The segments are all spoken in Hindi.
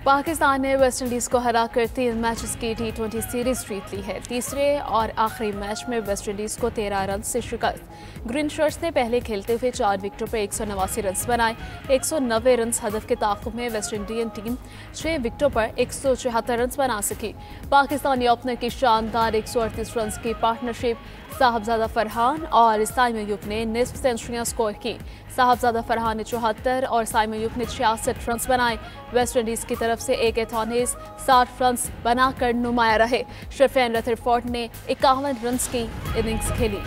पाकिस्तान ने वेस्टइंडीज़ को हराकर 3 मैचेस की T20 सीरीज जीत ली है। तीसरे और आखिरी मैच में वेस्टइंडीज़ को 13 रन से शिकस्त। ग्रीन शर्ट्स ने पहले खेलते हुए 4 विकेटों पर 189 रन बनाए। 190 रन हदफ के ताक़ुब में वेस्ट इंडियन टीम 6 विकेटों पर 174 रन बना सकी। पाकिस्तानी ओपनर की शानदार 138 रन की पार्टनरशिप साहबजादा फरहान और साइम अयूब ने निस्फ सेंचुरियां स्कोर की। साहबजादा फरहान ने 74 और साइम अयूब ने 66 रन बनाए। वेस्ट इंडीज़ की तरफ से एक एथॉनिस 60 रन बनाकर नुमाया रहे। शेफेन रदरफोर्ड ने 51 रन की इनिंग्स खेली।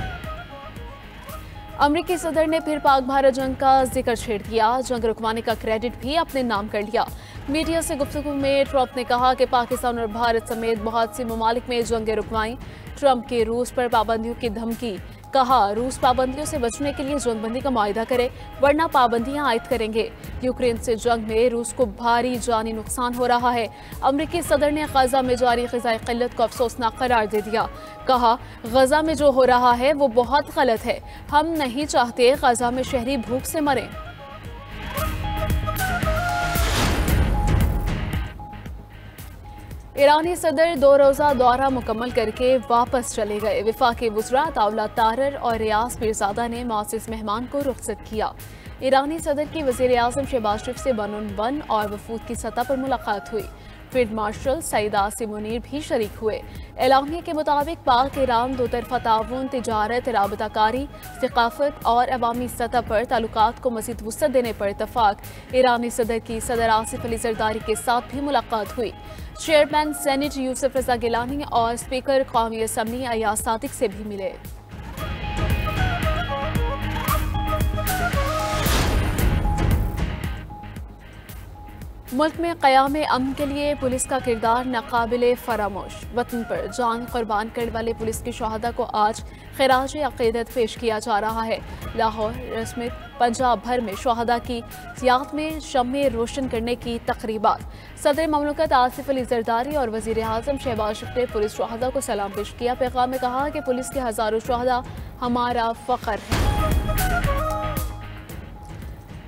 अमरीकी सदर ने फिर पाक भारत जंग का जिक्र छेड़ दिया। जंग रुकवाने का क्रेडिट भी अपने नाम कर लिया। मीडिया से गुफ्तगू में ट्रंप ने कहा कि पाकिस्तान और भारत समेत बहुत सी ममालिक में जंगें रुकवाई। ट्रंप की रूस पर पाबंदियों की धमकी। कहा, रूस पाबंदियों से बचने के लिए जंगबंदी का मुआहदा करे वरना पाबंदियां आयद करेंगे। यूक्रेन से जंग में रूस को भारी जानी नुकसान हो रहा है। अमरीकी सदर ने गजा में जारी ग़िज़ाई क़िल्लत को अफसोसनाक करार दे दिया। कहा, गजा में जो हो रहा है वो बहुत गलत है। हम नहीं चाहते गजा में शहरी भूख से मरें। ईरानी सदर 2 रोज़ा दौरा मुकम्मल करके वापस चले गए। वफाकी वज़रा तावला तारर और रियाज पीरज़ादा ने मौसिस मेहमान को रुखसत किया। ईरानी सदर की वज़ीर आज़म शहबाज शरीफ से 1-on-1 और वफूद की सतह पर मुलाकात हुई। फील्ड मार्शल सईद आसिम मुनीर भी शरीक हुए। एलामिया के मुताबिक पाक ईरान दो तरफा ताउन, तिजारत, राबताकारी, सकाफत और अवामी सतह पर ताल्लुकात को मज़ीद वुसअत देने पर इत्तफाक। ईरानी सदर की सदर आसिफ अली जरदारी के साथ भी मुलाकात हुई। चेयरमैन सेनेट यूसुफ रजा गिलानी और स्पीकर कौमी असम्बली अयाज सादिक से भी मिले। मुल्क में क़याम अमन के लिए पुलिस का किरदार नाकाबिले फरामोश। वतन पर जान कुर्बान करने वाले पुलिस के शहादा को आज खिराज अक़ीदत पेश किया जा रहा है। लाहौर समेत पंजाब भर में शहादा की याद में शम्मे रोशन करने की तक़रीबात। सदर ममलकत आसिफ अली जरदारी और वज़ीर आज़म शहबाज शरीफ ने पुलिस शहादा को सलाम पेश किया। पैगाम में कहा कि पुलिस के हज़ारों शहादा हमारा फ़ख्र है।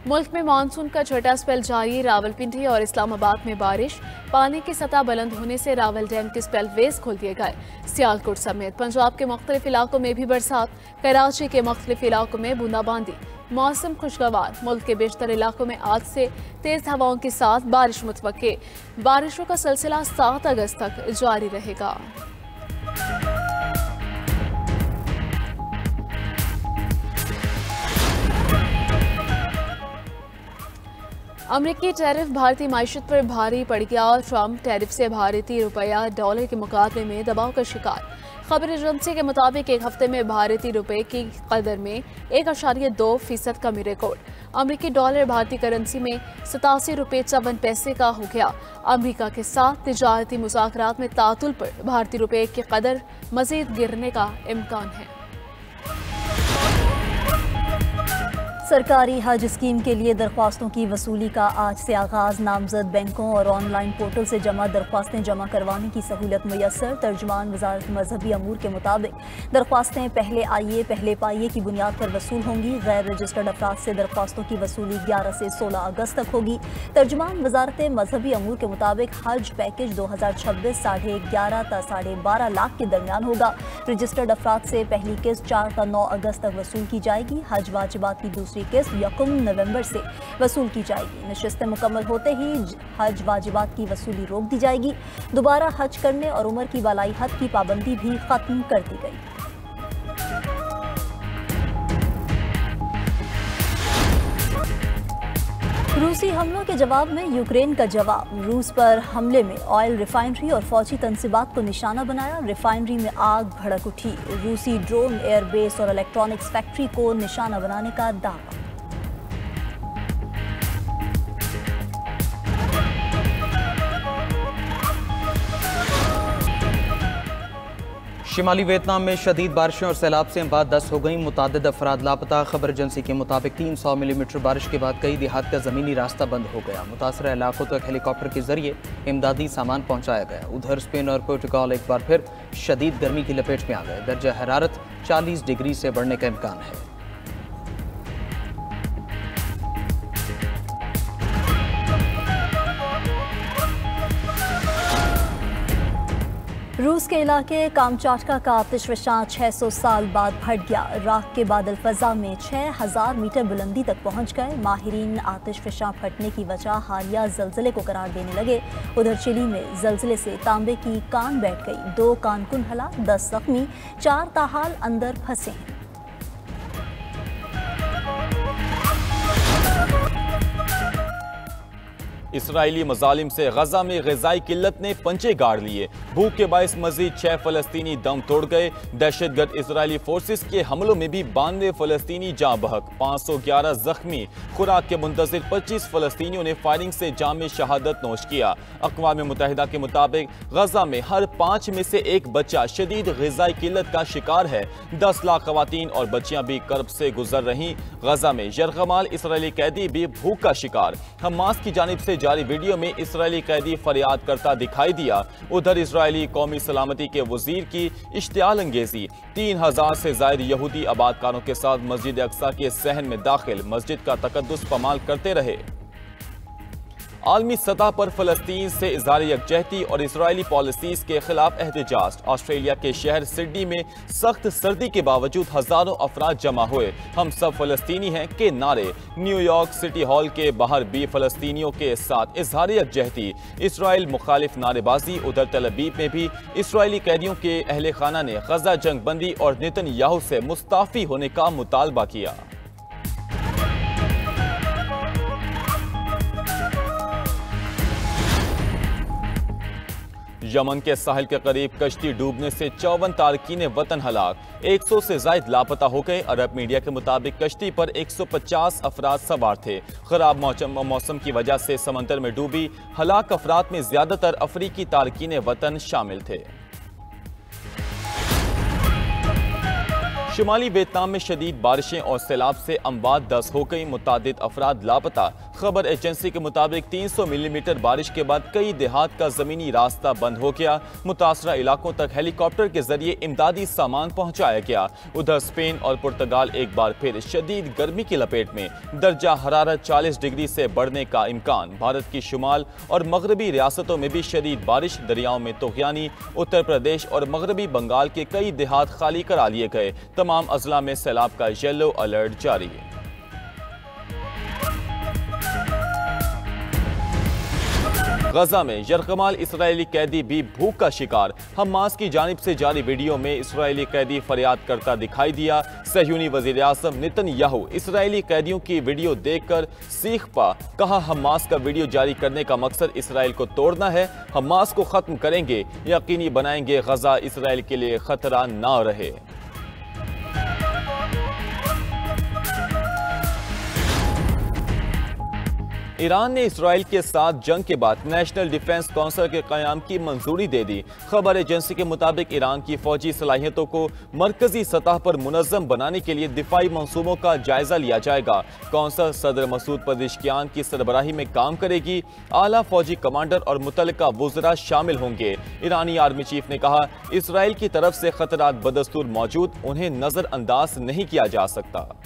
मुल्क में मानसून का छठा स्पेल जारी। रावलपिंडी और इस्लामाबाद में बारिश। पानी की सतह बुलंद होने से रावल डैम के स्पेलवेज खोल दिए गए। सियालकोट समेत पंजाब के मुख्तलिफ इलाकों में भी बरसात। कराची के मुख्तलिफ इलाकों में बूंदाबांदी। मौसम खुशगवार। मुल्क के बेशतर इलाकों में आज से तेज हवाओं के साथ बारिश मुतवक्के। बारिशों का सिलसिला 7 अगस्त तक जारी रहेगा। अमरीकी टैरिफ भारतीय मायशत पर भारी पड़ गया। ट्रंप टैरिफ से भारतीय रुपया डॉलर के मुकाबले में दबाव का शिकार। खबर एजेंसी के मुताबिक एक हफ्ते में भारतीय रुपए की कदर में 1.2% कमी रिकॉर्ड। अमरीकी डॉलर भारतीय करेंसी में 87 रुपये 54 पैसे का हो गया। अमरीका के साथ तिजारती मुज़ाकरात में तातुल पर भारतीय रुपए की कदर मजीद गिरने का इम्कान है। सरकारी हज स्कीम के लिए दरख्वास्तों की वसूली का आज से आगाज़। नामजद बैंकों और ऑनलाइन पोर्टल से जमा दरख्वास्तें जमा करवाने की सहूलत मुयस्सर। तर्जुमान वज़ारत मजहबी अमूर के मुताबिक दरख्वास्तें पहले आइए पहले पाइए की बुनियाद पर वसूल होंगी। गैर रजिस्टर्ड अफराद से दरख्वास्तों की वसूली 11 से 16 अगस्त तक होगी। तर्जुमान वज़ारत मजहबी अमूर के मुताबिक हज पैकेज 2026 11.5 ta 12.5 लाख के दरमियान होगा। रजिस्टर्ड अफराद से पहली किस्त 4 ta 9 अगस्त तक वसूल की जाएगी। हज वाजिबात की दूसरी किस्त 1 नवंबर से वसूल की जाएगी। नशिस्तें मुकम्मल होते ही हज वाजिबात की वसूली रोक दी जाएगी। दोबारा हज करने और उम्र की बालाई हद की पाबंदी भी खत्म कर दी गई। रूसी हमलों के जवाब में यूक्रेन का जवाब। रूस पर हमले में ऑयल रिफाइनरी और फौजी तंसीबात को निशाना बनाया। रिफाइनरी में आग भड़क उठी। रूसी ड्रोन एयरबेस और इलेक्ट्रॉनिक्स फैक्ट्री को निशाना बनाने का दावा। शिमाली वियतनाम में शदीद बारिशों और सैलाब से बाद 10 हो गई। मुतादिद अफराद लापता। खबर एजेंसी के मुताबिक 300 मिलीमीटर बारिश के बाद कई देहात का ज़मीनी रास्ता बंद हो गया। मुतासरा इलाकों तक हेलीकॉप्टर के जरिए इमदादी सामान पहुंचाया गया। उधर स्पेन और पुर्तगाल एक बार फिर शदीद गर्मी की लपेट में आ गए। दर्जा हरारत 40 डिग्री से बढ़ने का इम्कान है। रूस के इलाके कामचाटका का आतिश फशां 600 साल बाद फट गया। राख के बादल फजा में 6000 मीटर बुलंदी तक पहुंच गए। माहिरीन आतिश फशां फटने की वजह हालिया जल्जले को करार देने लगे। उधर चिली में जल्जले से तांबे की कान बैठ गई। 2 कानकुन हलाक, 10 जख्मी, 4 ताहाल अंदर फंसे हैं। इसराइली मजालिम से गजा में ग़िज़ाई किल्लत ने पंचे गाड़ लिए। भूख के बायस मजीद 6 फ़लस्तीनी दम तोड़ गए। दहशतगर्द इसराइली फोर्सेस के हमलों में भी 92 फ़लस्तीनी जाँ बहक, 511 जख्मी। खुराक के मुंतज़िर 25 फ़लस्तीनियों ने फायरिंग से जाम शहादत नोश किया। अक़वाम मुत्तहिदा के मुताबिक गजा में हर 5 में से 1 बच्चा शदीद ग़िज़ाई किल्लत का शिकार है। 10 लाख ख़वातीन और बच्चियां भी कर्ब से गुजर रहीं। गजा में यरगमाल इसराइली कैदी भी भूख का शिकार। हमास की जानिब से जारी वीडियो में इसराइली कैदी फरियाद करता दिखाई दिया। उधर इसराइली कौमी सलामती के वजीर की इश्तियाल अंगेजी 3000 से ज्यादा यहूदी आबादकारों के साथ मस्जिद अक्सा के सहन में दाखिल मस्जिद का तकद्दुस पमाल करते रहे। आलमी सतह पर फ़लस्तीन से इज़हार यकजहती और इसराइली पॉलिसीज़ के खिलाफ एहतजाज। ऑस्ट्रेलिया के शहर सिडनी में सख्त सर्दी के बावजूद हज़ारों अफराद जमा हुए। हम सब फ़लस्तीनी हैं के नारे। न्यूयॉर्क सिटी हॉल के बाहर भी फ़लस्तीनियों के साथ इज़हार यकजहती, इसराइल मुखालिफ नारेबाजी। उधर तल अवीव में भी इसराइली कैदियों के अहले खाना ने गजा जंग बंदी और नेतन्याहू से मुस्ताफ़ी होने का मुतालबा किया। यमन के साहिल के करीब कश्ती डूबने से 54 तारकीन वतन हलाक, 100 से जायद लापता हो गए। अरब मीडिया के मुताबिक कश्ती पर 150 अफराद सवार थे। खराब मौसम की वजह से समंदर में डूबी हलाक अफराद में ज्यादातर अफ्रीकी तारकीन वतन शामिल थे। शुमाली वियतनाम में शदीद बारिशें और सैलाब से अमवात 10 हो गई। मुतादिद अफराद लापता। खबर एजेंसी के मुताबिक 300 मिलीमीटर बारिश के बाद कई देहात का जमीनी रास्ता बंद हो गया। मुतासरा इलाकों तक हेलीकॉप्टर के जरिए इमदादी सामान पहुंचाया गया। उधर स्पेन और पुर्तगाल एक बार फिर शदीद गर्मी की लपेट में। दर्जा हरारत 40 डिग्री से बढ़ने का इम्कान। भारत की शुमाल और मगरबी रियासतों में भी शदीद बारिश। दरियाओं में तूफ़ानी। उत्तर प्रदेश और मगरबी बंगाल के कई देहात खाली करा लिए गए। तमाम अजला में सैलाब का येलो अलर्ट जारी है। गजा में यरगमाल इसराइली कैदी भी भूख का शिकार। हमास की जानिब से जारी वीडियो में इसराइली कैदी फरियाद करता दिखाई दिया। सहयूनी वज़ीर आज़म नेतन्याहू इसराइली कैदियों की वीडियो देखकर सीख पा। कहा, हमास का वीडियो जारी करने का मकसद इसराइल को तोड़ना है। हमास को खत्म करेंगे, यकीनी बनाएंगे गजा इसराइल के लिए खतरा ना रहे। ईरान ने इसराइल के साथ जंग के बाद नेशनल डिफेंस काउंसिल के क़याम की मंजूरी दे दी। खबर एजेंसी के मुताबिक ईरान की फौजी सलाहियतों को मरकजी सतह पर मुनज़्ज़म बनाने के लिए दिफाई मंसूबों का जायजा लिया जाएगा। काउंसिल सदर मसूद पेज़ेश्कियान की सरबराही में काम करेगी। आला फौजी कमांडर और मुतल्लिका वुज़रा शामिल होंगे। ईरानी आर्मी चीफ ने कहा, इसराइल की तरफ से खतरात बदस्तूर मौजूद, उन्हें नजरअंदाज नहीं किया जा सकता।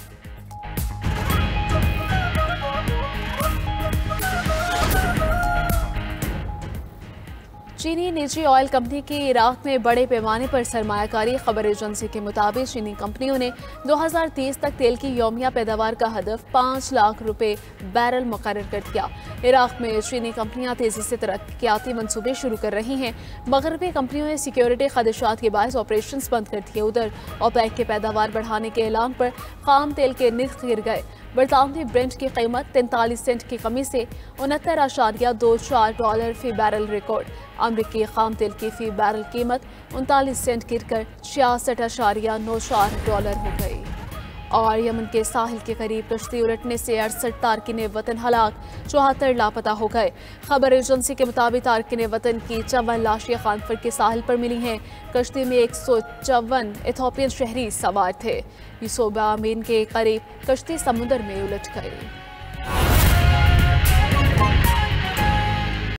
चीनी निजी ऑयल कंपनी की इराक में बड़े पैमाने पर सरमायाकारी। खबर एजेंसी के मुताबिक चीनी कंपनियों ने 2030 तक तेल की यौमिया पैदावार का हदफ 5 लाख रुपए बैरल मुकर्रर कर दिया। इराक में चीनी कंपनियां तेजी से तरक्याती मंसूबे शुरू कर रही हैं। मगरबी कंपनियों ने सिक्योरिटी खदशात के बायस ऑपरेशन बंद कर दिए। उधर ओपेक के पैदावार बढ़ाने के ऐलान पर खाम तेल के निर्ख गिर गए। बरतानवी ब्रेंट की कीमत 43 सेंट की कमी से $69.24 फी बैरल रिकॉर्ड। अमरीकी खाम तेल की फी बैरल कीमत 39 सेंट गिरकर $66.94 हो गई। और यमन के साहिल के करीब कश्ती उलटने से 68 तारकीन वतन हलाक, 74 लापता हो गए। खबर एजेंसी के मुताबिक तारकीन वतन की 54 लाशें खानफर के साहिल पर मिली हैं। कश्ती में 154 इथोपियन शहरी सवार थे। यूसोबा अमीन के करीब कश्ती समुद्र में उलट गई।